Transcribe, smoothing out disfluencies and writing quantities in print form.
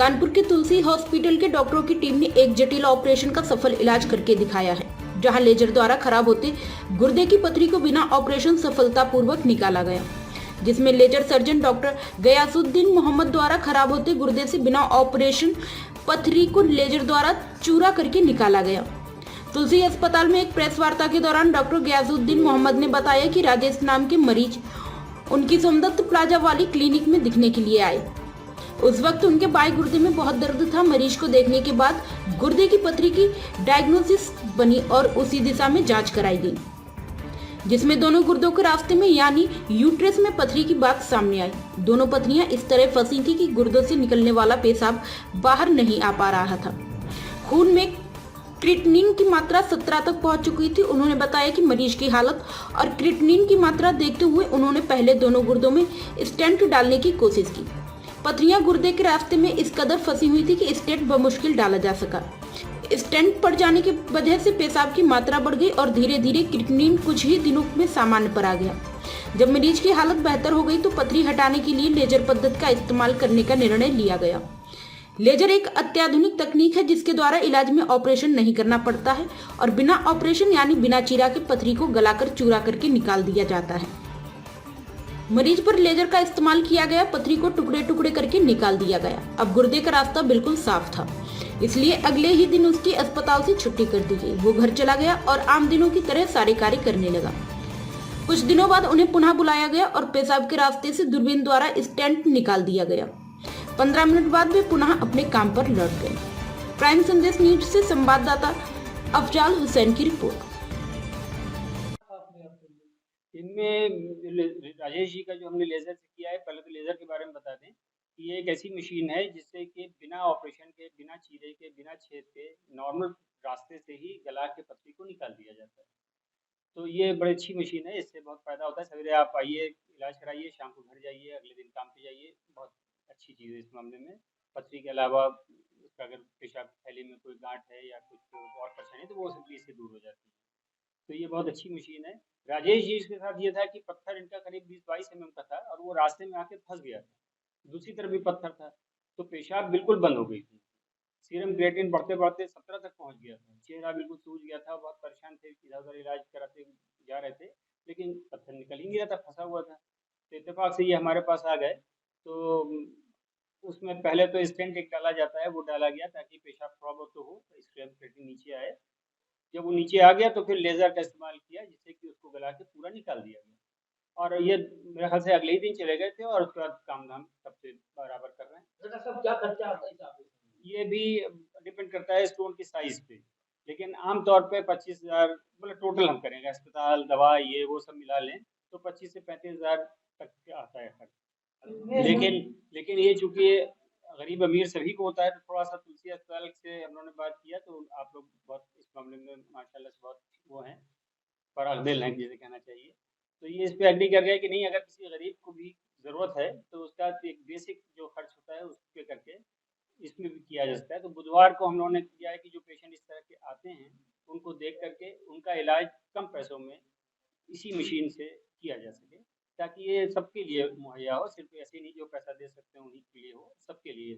कानपुर के तुलसी हॉस्पिटल के डॉक्टरों की टीम ने एक जटिल ऑपरेशन का सफल इलाज करके दिखाया है, जहां लेजर द्वारा खराब होते गुर्दे की पथरी को बिना ऑपरेशन सफलतापूर्वक निकाला गया, जिसमें laser surgeon doctor Gayasuddin Mohammad द्वारा खराब होते गुर्दे से बिना ऑपरेशन पथरी को लेजर द्वारा चूरा करके निकाला गया। तुलसी अस्पताल में एक प्रेस वार्ता के दौरान डॉक्टर गयासुद्दीन मोहम्मद ने बताया कि राजेश नाम के मरीज उनकी सोमदत्त प्लाजा वाली क्लिनिक में दिखने के लिए आए। उस वक्त उनके बाएं गुर्दे में बहुत दर्द था। मरीज को देखने के बाद गुर्दे की पथरी की डायग्नोसिस बनी और उसी दिशा में जांच कराई गई, जिसमें दोनों गुर्दों के रास्ते में यानी यूट्रस में पथरी की बात सामने आई। दोनों पथरियां इस तरह फंसी थी कि गुर्दों से निकलने वाला पेशाब बाहर नहीं आ पा रहा था। खून में क्रिएटिनिन की मात्रा 17 तक पहुंच चुकी थी। उन्होंने बताया कि मरीज की हालत और क्रिएटिनिन की मात्रा देखते हुए उन्होंने पहले दोनों गुर्दों में स्टेंट डालने की कोशिश की। पथरियां गुर्दे के रास्ते में इस कदर फंसी हुई थी कि स्टेंट बमुश्किल डाला जा सका। स्टेंट पड़ जाने की वजह से पेशाब की मात्रा बढ़ गई और धीरे धीरे क्रिएटिनिन कुछ ही दिनों में सामान्य पर आ गया। जब मरीज की हालत बेहतर हो गई तो पथरी हटाने के लिए लेजर पद्धति का इस्तेमाल करने का निर्णय लिया गया। लेजर एक अत्याधुनिक तकनीक है जिसके द्वारा इलाज में ऑपरेशन नहीं करना पड़ता है और बिना ऑपरेशन यानी बिना चीरा के पथरी को गलाकर चूरा करके निकाल दिया जाता है। मरीज पर लेजर का इस्तेमाल किया गया, पथरी को टुकड़े टुकड़े करके निकाल दिया गया। अब गुर्दे का रास्ता बिल्कुल साफ था, इसलिए अगले ही दिन उसकी अस्पताल से छुट्टी कर दी गई। वो घर चला गया और आम दिनों की तरह सारे कार्य करने लगा। कुछ दिनों बाद उन्हें पुनः बुलाया गया और पेशाब के रास्ते से दूरबीन द्वारा स्टेंट निकाल दिया गया। 15 मिनट बाद वे पुनः अपने काम पर लौट गए। प्राइम संदेश न्यूज से संवाददाता अफजाल हुसैन की रिपोर्ट। इनमें राजेश जी का जो हमने लेजर से किया है, पहले तो लेजर के बारे में बता दें कि ये एक ऐसी मशीन है जिससे कि बिना ऑपरेशन के, बिना चीरे के, बिना छेद के नॉर्मल रास्ते से ही गला के पथरी को निकाल दिया जाता है। तो ये बड़ी अच्छी मशीन है, इससे बहुत फायदा होता है। सवेरे आप आइए, इलाज कराइए, शाम को घर जाइए, अगले दिन काम पे जाइए। बहुत अच्छी चीज़ है इस मामले में। पथरी के अलावा अगर पेशाब थैली में कोई गांठ है या कुछ और परेशानी तो वो सब भी इससे दूर हो जाती है। तो ये बहुत अच्छी मशीन है। राजेश जी के साथ ये था कि पत्थर इनका करीब 20-22 mm का था और वो रास्ते में आके फंस गया था। दूसरी तरफ भी पत्थर था, तो पेशाब बिल्कुल बंद हो गई थी। सीरम क्रिएटिन बढ़ते बढ़ते 17 तक पहुंच गया था। चेहरा बिल्कुल सूज गया था, बहुत परेशान थे, इधर उधर इलाज कराते जा रहे थे, लेकिन पत्थर निकल ही नहीं रहा था, फंसा हुआ था। तो इत्तेफाक से ये हमारे पास आ गए। तो उसमें पहले तो स्टेंट एक डाला जाता है, वो डाला गया ताकि पेशाब थोड़ा बहुत तो हो, सीरम क्रिएटिन नीचे आए। जब वो नीचे आ गया तो फिर लेजर का इस्तेमाल किया, जिससे कि उसको गला के पूरा निकाल दिया गया। और ये मेरे ख्याल से अगले ही दिन चले गए थे और उसके बाद काम धाम सबसे बराबर कर रहे हैं। सब क्या खर्चा आता है? ये भी डिपेंड करता है स्टोन की साइज पे, लेकिन आमतौर पे 25,000 मतलब टोटल हम करेंगे, अस्पताल दवा ये वो सब मिला लें तो 25 से 35,000 तक आता है खर्च। लेकिन ये चूंकि गरीब अमीर सभी को होता है, तो थोड़ा सा तुलसी अस्पताल से हम लोगों ने बात किया तो आप लोग बहुत इस मामले में माशाल्लाह से बहुत वो हैं, फरागदिल हैं जिसे कहना चाहिए। तो ये इस पे एग्री कर गया कि नहीं, अगर किसी गरीब को भी ज़रूरत है तो उसका एक बेसिक जो खर्च होता है उसके करके इसमें भी किया जा सकता है। तो बुधवार को हम लोगों ने किया है कि जो पेशेंट इस तरह के आते हैं उनको देख करके उनका इलाज कम पैसों में इसी मशीन से किया जा सके, ताकि ये सबके लिए मुहैया हो, सिर्फ ऐसे नहीं जो पैसा दे सकते हैं उन्हीं के लिए हो, सबके लिए